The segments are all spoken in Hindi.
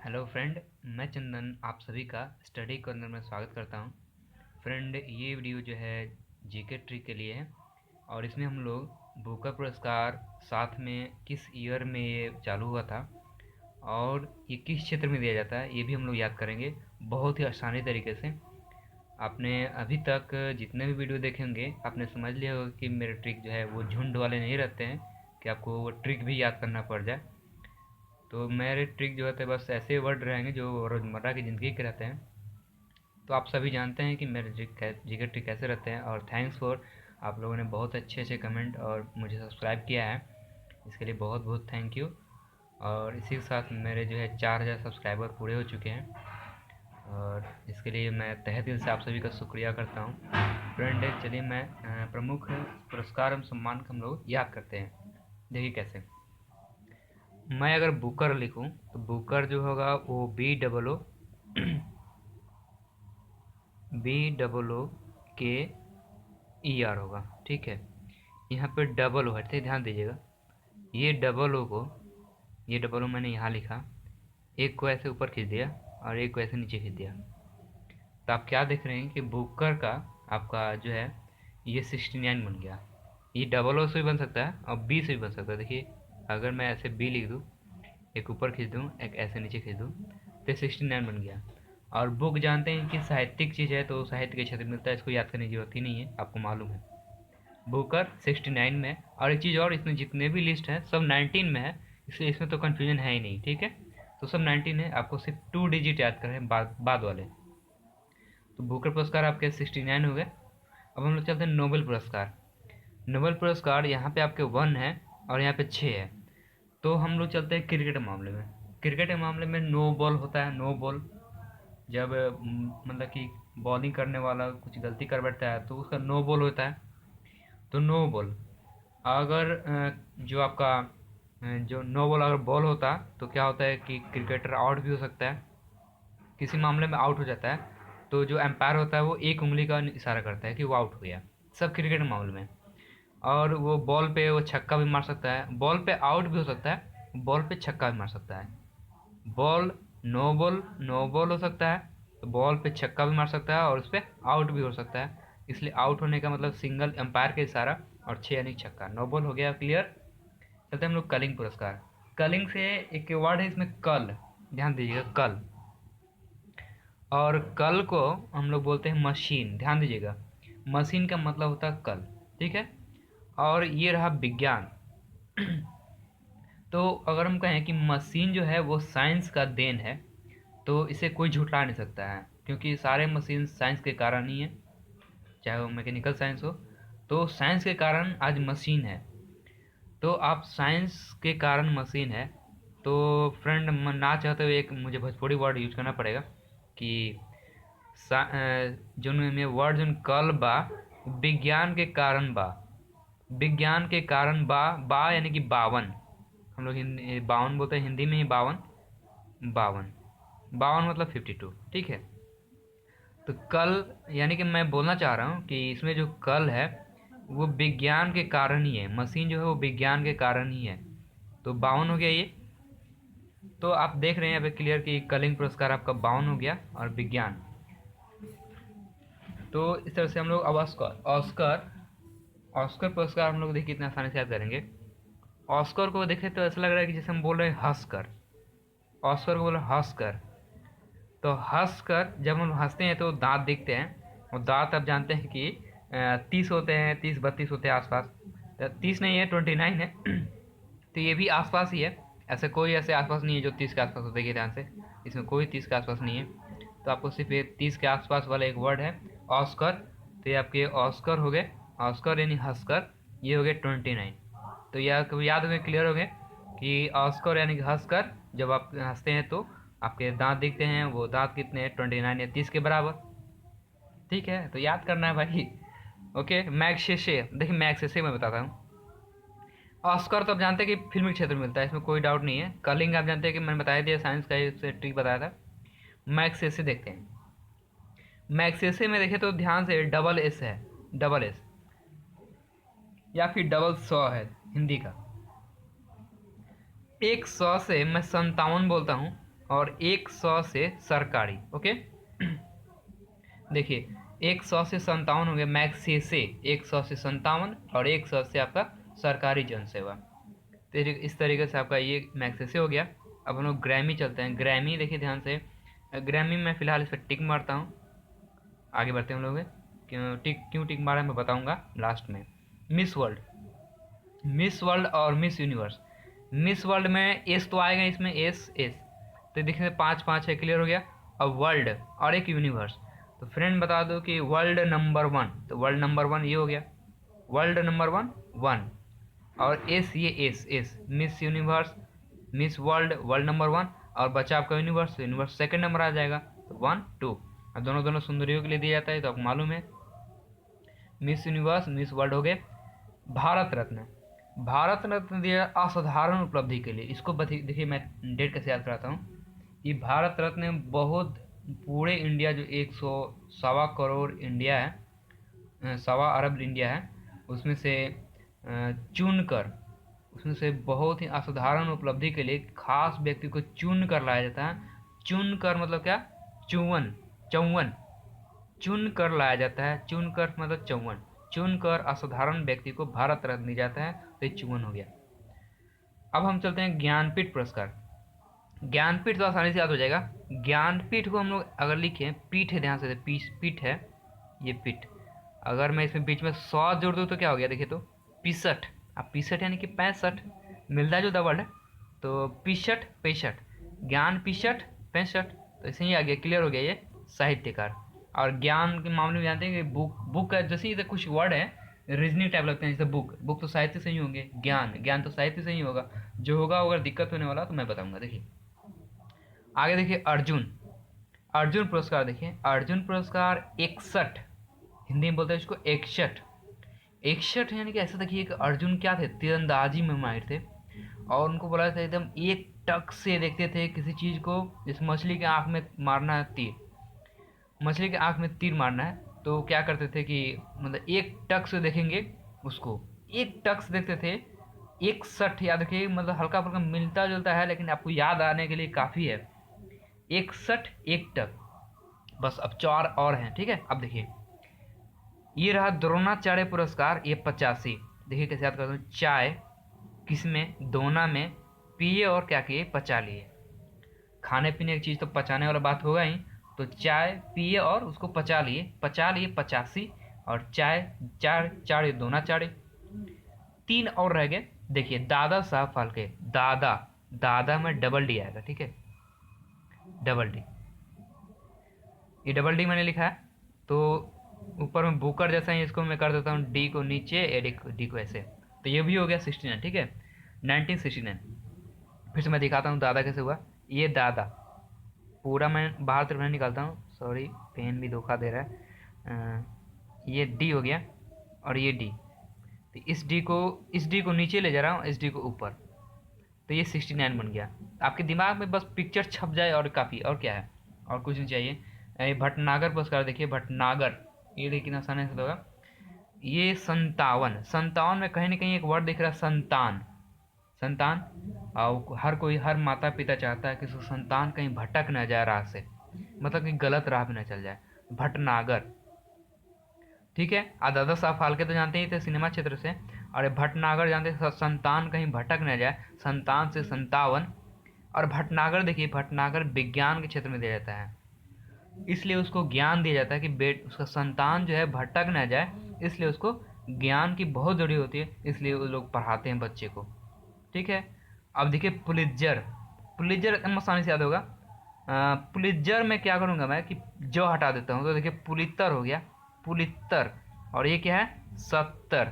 हेलो फ्रेंड, मैं चंदन आप सभी का स्टडी कॉर्नर में स्वागत करता हूं। फ्रेंड, ये वीडियो जो है जीके ट्रिक के लिए है और इसमें हम लोग बुकर पुरस्कार साथ में किस ईयर में ये चालू हुआ था और ये किस क्षेत्र में दिया जाता है ये भी हम लोग याद करेंगे बहुत ही आसानी तरीके से। आपने अभी तक जितने भी वीडियो देखे होंगे आपने समझ लिया होगा कि मेरे ट्रिक जो है वो झुंड वाले नहीं रहते हैं कि आपको वो ट्रिक भी याद करना पड़ जाए। तो मेरे ट्रिक जो होते हैं बस ऐसे वर्ड रहेंगे जो रोज़मर्रा की ज़िंदगी के रहते हैं। तो आप सभी जानते हैं कि मेरे जीके ट्रिक कैसे रहते हैं और थैंक्स फॉर आप लोगों ने बहुत अच्छे अच्छे कमेंट और मुझे सब्सक्राइब किया है, इसके लिए बहुत बहुत थैंक यू। और इसी के साथ मेरे जो है 4000 सब्सक्राइबर पूरे हो चुके हैं और इसके लिए मैं तहे दिल से आप सभी का शुक्रिया करता हूँ। फ्रेंड, चलिए मैं प्रमुख पुरस्कार एवं सम्मान को हम लोग याद करते हैं। देखिए कैसे। मैं अगर बुकर लिखूं तो बुकर जो होगा वो बी डबल ओ के ई आर होगा। ठीक है, यहाँ पे डबल ओ है, ध्यान दीजिएगा। ये डबल ओ को ये डबल ओ मैंने यहाँ लिखा, एक को ऐसे ऊपर खींच दिया और एक को ऐसे नीचे खींच दिया। तो आप क्या देख रहे हैं कि बुकर का आपका जो है ये 69 बन गया। ये डबल ओ से भी बन सकता है और बी से भी बन सकता है। देखिए, अगर मैं ऐसे बी लिख दूँ, एक ऊपर खींच दूँ एक ऐसे नीचे खींच दूँ, तो 69 बन गया। और बुक जानते हैं कि साहित्यिक चीज़ है तो साहित्य के क्षेत्र में मिलता है, इसको याद करने की जरूरत ही नहीं है, आपको मालूम है। बुकर 69 में है। और एक चीज़ और, इसमें जितने भी लिस्ट है सब 19 में है, इसलिए इसमें तो कन्फ्यूजन है ही नहीं। ठीक है, तो सब 19 है, आपको सिर्फ 2 डिजिट याद करें बाद वाले। तो बुकर पुरस्कार आपके 69 हो गए। अब हम लोग चलते हैं नोबेल पुरस्कार। नोबेल पुरस्कार यहाँ पे आपके 1 है और यहाँ पे 6 है। तो हम लोग चलते हैं क्रिकेट के मामले में। क्रिकेट के मामले में नो बॉल होता है। नो बॉल जब मतलब कि बॉलिंग करने वाला कुछ गलती कर बैठता है तो उसका नो बॉल होता है। तो नो बॉल अगर जो आपका जो नो बॉल अगर बॉल होता तो क्या होता है कि क्रिकेटर आउट भी हो सकता है, किसी मामले में आउट हो जाता है। तो जो एम्पायर होता है वो एक उंगली का इशारा करता है कि वो आउट हो गया, सब क्रिकेट के मामले में। और वो बॉल पे वो छक्का भी मार सकता है, बॉल पे आउट भी हो सकता है, बॉल पे छक्का भी मार सकता है। बॉल नो बॉल हो सकता है तो बॉल पे छक्का भी मार सकता है और उस पर आउट भी हो सकता है। इसलिए आउट होने का मतलब सिंगल एम्पायर का इशारा और 6 यानी छक्का। नो बॉल हो गया क्लियर। चलते हैं हम लोग कलिंग पुरस्कार। कलिंग से एक वर्ड है इसमें कल, ध्यान दीजिएगा कल। और कल को हम लोग बोलते हैं मशीन, ध्यान दीजिएगा। मशीन का मतलब होता है कल। ठीक है, और ये रहा विज्ञान। तो अगर हम कहें कि मशीन जो है वो साइंस का देन है तो इसे कोई झुठला नहीं सकता है, क्योंकि सारे मशीन साइंस के कारण ही है, चाहे वो मैकेनिकल साइंस हो। तो साइंस के कारण आज मशीन है। तो आप साइंस के कारण मशीन है। तो फ्रेंड, ना चाहते हुए एक मुझे भोजपुरी वर्ड यूज करना पड़ेगा कि जो में वर्ड जो कल बा विज्ञान के कारण बा। विज्ञान के कारण बा यानी कि 52। हम लोग हिंदी 52 बोलते हैं, हिंदी में ही 52। 52 52 मतलब 52। ठीक है, तो कल यानी कि मैं बोलना चाह रहा हूँ कि इसमें जो कल है वो विज्ञान के कारण ही है, मशीन जो है वो विज्ञान के कारण ही है। तो 52 हो गया ये। तो आप देख रहे हैं यहाँ पे क्लियर कि कलिंग पुरस्कार आपका 52 हो गया और विज्ञान। तो इस तरह से हम लोग अब ऑस्कर ऑस्कर ऑस्कर पुरस्कार हम लोग देखिए इतना आसानी से याद करेंगे। ऑस्कर को देखें तो ऐसा लग रहा है कि जैसे हम बोल रहे हैं हंसकर। ऑस्कर को बोल रहे हंसकर। तो हंसकर जब हम हंसते हैं तो दांत दिखते हैं, और दांत आप जानते हैं कि 30 होते हैं, 30 32 होते हैं आसपास। 30 नहीं है, 29 है। तो ये भी आसपास ही है। ऐसे कोई ऐसे आसपास नहीं है जो 30 के आसपास हो, देखिए ध्यान से, इसमें कोई 30 के आसपास नहीं है। तो आपको सिर्फ ये 30 के आसपास वाला एक वर्ड है ऑस्कर। तो ये आपके ऑस्कर हो गए। ऑस्कर यानी हंसकर, ये हो गए 29। तो यह कभी याद हो गए, क्लियर हो गए कि ऑस्कर यानी कि हंसकर जब आप हंसते हैं तो आपके दांत दिखते हैं। वो दांत कितने हैं? 29 या 30 के बराबर। ठीक है, तो याद करना है भाई। ओके, मैग्सेसे, देखिए मैग्सेसे मैं बताता हूँ। ऑस्कर तो आप जानते हैं कि फिल्मी क्षेत्र में मिलता है, इसमें कोई डाउट नहीं है। कलिंग आप जानते हैं कि मैंने बताया दिया, साइंस का एक ट्रिक बताया था। मैग्सेसे देखते हैं। मैग्सेसे में देखें तो ध्यान से डबल एस है, डबल एस या फिर डबल सौ है हिंदी का। एक सौ से मैं 57 बोलता हूँ और 100 से सरकारी। ओके देखिए 100 से 57 हो गया मैक्स से 100 से 57 और 100 से आपका सरकारी जन सेवा। तो इस तरीके से आपका ये मैक्स से हो गया। अब हम लोग ग्रैमी चलते हैं। ग्रैमी देखिए ध्यान से, ग्रैमी में फिलहाल इस पर टिक मारता हूँ। आगे बढ़ते हैं हम लोग। क्यों टिक मारा मैं बताऊंगा लास्ट में। मिस वर्ल्ड और मिस यूनिवर्स। मिस वर्ल्ड में एस तो आएगा, इसमें एस तो देखिए 5-5 है, क्लियर हो गया। अब वर्ल्ड और एक यूनिवर्स, तो फ्रेंड बता दो कि वर्ल्ड नंबर 1, तो वर्ल्ड नंबर 1 ये हो गया, वर्ल्ड नंबर 1 और एस ये S miss universe miss world world number 1 और बचा आपका यूनिवर्स सेकंड नंबर आ जाएगा, तो 1 2। और दोनों सुंदरियों के लिए दिया जाता है, तो आपको मालूम है। मिस यूनिवर्स मिस वर्ल्ड हो गए। भारत रत्न दिया असाधारण उपलब्धि के लिए। इसको देखिए मैं डेट कैसे याद कराता हूँ कि भारत रत्न बहुत पूरे इंडिया जो 100 करोड़ इंडिया है, 1.25 अरब इंडिया है, उसमें से चुनकर, उसमें से बहुत ही असाधारण उपलब्धि के लिए खास व्यक्ति को चुन कर लाया जाता है। चुन कर मतलब क्या, चौवन चुन कर लाया जाता है। चुन कर मतलब 54, चुन कर असाधारण व्यक्ति को भारत रत्न दिया जाता है, तो ये 54 हो गया। अब हम चलते हैं ज्ञानपीठ पुरस्कार। ज्ञानपीठ तो आसानी से याद हो जाएगा। ज्ञानपीठ को हम लोग अगर लिखें, पीठ है, ध्यान से पीठ है, ये पीठ। अगर मैं इसमें बीच में 100 जोड़ दूँ तो क्या हो गया, देखिए तो 65। अब 65 यानी कि 65 मिलता जुलता वर्ड है, तो 65 ज्ञान 65, तो ऐसे ही आ गया, क्लियर हो गया ये साहित्यकार। और ज्ञान के मामले में जानते हैं कि बुक का जैसे ही कुछ वर्ड है रीजनिंग टाइप लगते हैं, जैसे बुक तो साहित्य से ही होंगे, ज्ञान तो साहित्य से ही होगा। जो होगा अगर दिक्कत होने वाला तो मैं बताऊंगा। देखिए आगे देखिए अर्जुन पुरस्कार। देखिए अर्जुन पुरस्कार 61, हिंदी में बोलते हैं इसको 61 यानी कि ऐसा देखिए कि अर्जुन क्या थे, तीरंदाजी में माहिर थे, और उनको बोला था एकदम एक टक से देखते थे किसी चीज़ को। जैसे मछली के आँख में मारना है तीर, मछली के आँख में तीर मारना है, तो क्या करते थे कि मतलब एक टक से देखेंगे उसको, एक टक से देखते थे। 61 याद रखिए, मतलब हल्का फुल्का मिलता जुलता है लेकिन आपको याद आने के लिए काफ़ी है। 61 एक टक, बस अब 4 और हैं, ठीक है। अब देखिए ये रहा द्रोणाचार्य पुरस्कार, ये 85। देखिए कैसे याद करता हूँ, चाय किसमें, दोना में पिए और क्या किए, पचा लिए। खाने पीने की चीज़ तो पचाने वाला बात होगा ही, तो चाय पिए और उसको पचा लिए 85, और चाय चार ये दोना चारे। 3 और रह गए। देखिए दादा साहब फाल्के, दादा में डबल डी आएगा, ठीक है, डबल डी, ये डबल डी मैंने लिखा है, तो ऊपर में बुकर जैसा ही इसको मैं कर देता हूँ, डी को नीचे डी को ऐसे, तो ये भी हो गया 69, ठीक है, 1969। फिर से मैं दिखाता हूँ दादा कैसे हुआ। ये दादा पूरा मैं बाहर तरफ नहीं निकालता हूँ, सॉरी पेन भी धोखा दे रहा है। ये डी हो गया और ये डी, तो इस डी को नीचे ले जा रहा हूँ, इस डी को ऊपर, तो ये 69 बन गया। आपके दिमाग में बस पिक्चर छप जाए और काफ़ी, और क्या है, और कुछ नहीं चाहिए। ये भटनागर पुरस्कार देखिए, भटनागर, ये देखिए आसानी से होगा। ये 57 में कहीं ना कहीं एक वर्ड दिख रहा है, संतान। और हर माता पिता चाहता है कि उसका संतान कहीं भटक न जाए राह से, मतलब कि गलत राह पे न चल जाए। भटनागर, ठीक है। दादा साहब फाल्के तो जानते ही थे सिनेमा क्षेत्र से, और भटनागर जानते थे संतान कहीं भटक न जाए, संतान से 57। और भटनागर देखिए, भटनागर विज्ञान के क्षेत्र में दिया जाता है, इसलिए उसको ज्ञान दिया जाता है कि उसका संतान जो है भटक न जाए, इसलिए उसको ज्ञान की बहुत जरूरी होती है, इसलिए वो लोग पढ़ाते हैं बच्चे को, ठीक है। अब देखिए पुलित्जर एकदम आसानी से याद होगा। पुलित्जर में क्या करूँगा मैं कि जो हटा देता हूँ, तो देखिए पुलित्तर हो गया, पुलित्तर, और ये क्या है 70,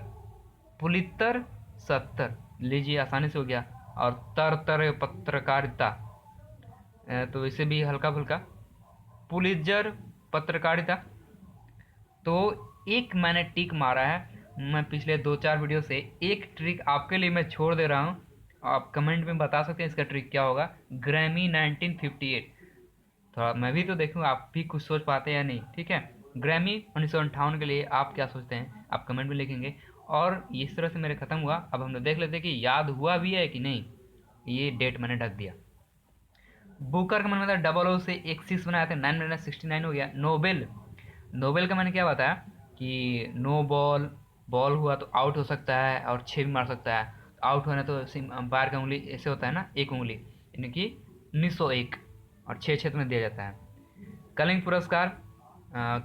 पुलित्तर 70, लीजिए आसानी से हो गया। और तर पत्रकारिता, तो इसे भी हल्का फुल्का, पुलित्जर पत्रकारिता। तो एक मैंने टिक मारा है, मैं पिछले 2-4 वीडियो से एक ट्रिक आपके लिए मैं छोड़ दे रहा हूँ, आप कमेंट में बता सकते हैं इसका ट्रिक क्या होगा। ग्रैमी 1958, थोड़ा मैं भी तो देखूँ आप भी कुछ सोच पाते हैं या नहीं, ठीक है। ग्रैमी 1958 के लिए आप क्या सोचते हैं, आप कमेंट में लिखेंगे। और इस तरह से मेरे ख़त्म हुआ। अब हम लोग देख लेते हैं कि याद हुआ भी है कि नहीं, ये डेट मैंने ढक दिया। बुकर का मैंने बताया डबल ओ से एक 6 बनाया था, 9 माइनस 69 हो गया। नोबेल, नोबेल का मैंने क्या बताया कि नो बॉल, बॉल हुआ तो आउट हो सकता है और 6 भी मार सकता है। आउट होना तो अंपायर का उंगली ऐसे होता है ना, एक उंगली, यानी कि 1901, और 6 क्षेत्र में दिया जाता है। कलिंग पुरस्कार,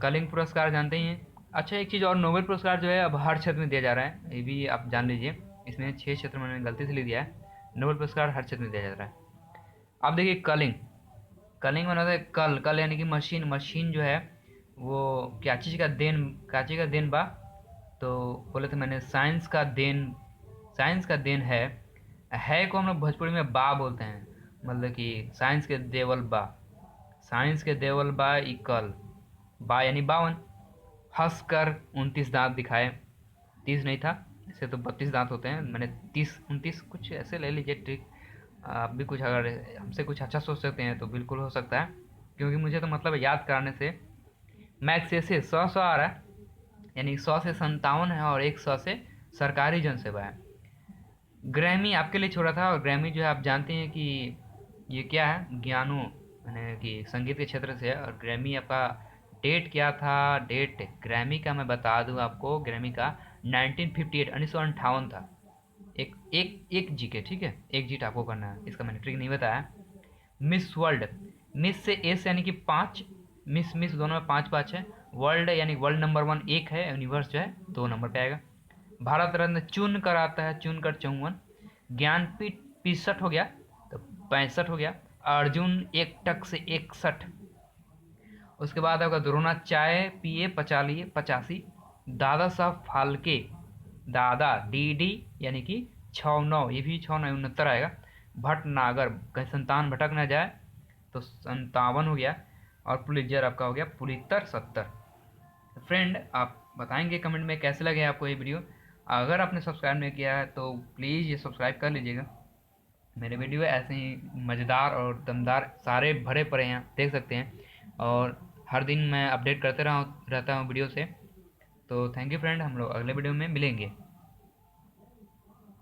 कलिंग पुरस्कार जानते ही हैं। अच्छा एक चीज़ और, नोबेल पुरस्कार जो है अब हर क्षेत्र में दिया जा रहा है, ये भी आप जान लीजिए। इसमें 6 क्षेत्र मैंने गलती से लिख दिया है, नोबेल पुरस्कार हर क्षेत्र में दिया जा रहा है। अब देखिए कलिंग, कलिंग में होता है कल, कल यानी कि मशीन, मशीन जो है वो क्या चीज़ का देन, क्या चीज़ का देन बा, तो बोले थे मैंने साइंस का देन, साइंस का देन है को हम लोग भोजपुरी में बा बोलते हैं, मतलब कि साइंस के देवल बा, साइंस के देवल बा ई कल, बा यानी 52। हंसकर 29 दांत दिखाए, 30 नहीं था, ऐसे तो 32 दांत होते हैं, मैंने 30 29 कुछ ऐसे ले लीजिए ट्रिक। आप भी कुछ अगर हमसे कुछ अच्छा सोच सकते हैं तो बिल्कुल हो सकता है, क्योंकि मुझे तो मतलब याद कराने से मैथ से 100 आ रहा है, यानी 100 से 57 है, और 100 से सरकारी जनसेवा है। ग्रैमी आपके लिए छोड़ा था, और ग्रैमी जो है आप जानते हैं कि ये क्या है, ज्ञानो यानी कि संगीत के क्षेत्र से है। और ग्रैमी आपका डेट क्या था, डेट ग्रैमी का मैं बता दूं आपको, ग्रैमी का 1958 1958 था। एक एक एक जी के, ठीक है, एक जीट आपको करना है, इसका मैंने ट्रिक नहीं बताया। मिस वर्ल्ड, मिस से एस यानी कि 5, मिस मिस दोनों में 5 5 है। वर्ल्ड यानी वर्ल्ड नंबर 1 एक है, यूनिवर्स जो है 2 नंबर पे आएगा। भारत रत्न चुन कर आता है, चुन कर 54। ज्ञानपीठ 65 हो गया, तो 65 हो गया। अर्जुन एक टक से 61। उसके बाद आपका द्रोणाचार्य पिए 45 85। दादा साहब फाल्के, दादा डी डी यानी कि 69, ये भी 69 69 आएगा। भटनागर, कहीं संतान भटक ना जाए, तो 57 हो गया। और पुलित्जर आपका हो गया पुलित्तर 70। फ्रेंड आप बताएंगे कमेंट में कैसे लगे आपको ये वीडियो। अगर आपने सब्सक्राइब नहीं किया है तो प्लीज़ ये सब्सक्राइब कर लीजिएगा। मेरे वीडियो ऐसे ही मज़ेदार और दमदार सारे भरे पड़े हैं, देख सकते हैं, और हर दिन मैं अपडेट करते रहता हूँ वीडियो से। तो थैंक यू फ्रेंड, हम लोग अगले वीडियो में मिलेंगे।